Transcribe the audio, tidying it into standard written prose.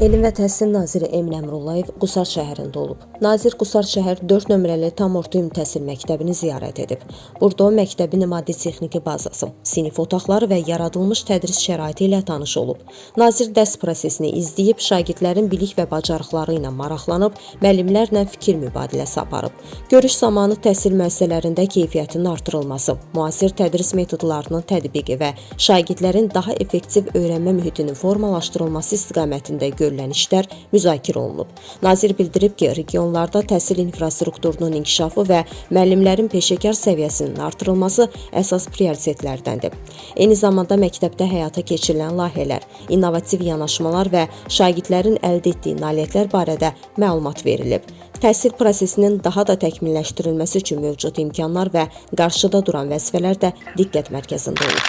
Elm və Təhsil naziri Emin Əmrullayev Qusar şəhərində olub. Nazir Qusar şəhər 4 nömrəli tam orta ümumi təhsil məktəbini ziyarət edib. Burada o məktəbin maddi-texniki bazası, sinif otaqları və yaradılmış tədris şəraiti ilə tanış olub. Nazir dərs prosesini izləyib, şagirdlərin bilik və bacarıqları ilə maraqlanıb, müəllimlərlə fikir mübadiləsi aparıb. Görüş zamanı təhsil müəssisələrində keyfiyyətin artırılması, müasir tədris metodlarının tətbiqi və şagirdlərin daha effektiv öyrənmə mühitinin formalaşdırılması istiqamətində görülən işlər müzakirə olunub. Nazir bildirib ki, regionlarda təhsil infrastrukturunun inkişafı və müəllimlərin peşəkar səviyyəsinin artırılması əsas prioritetlərdəndir. Eyni zamanda məktəbdə həyata keçirilən layihələr, innovativ yanaşmalar və şagirdlərin əldə etdiyi nailiyyətlər barədə məlumat verilib. Təhsil prosesinin daha da təkmilləşdirilməsi üçün mövcud imkanlar və qarşıda duran vəzifələr də diqqət mərkəzində olub.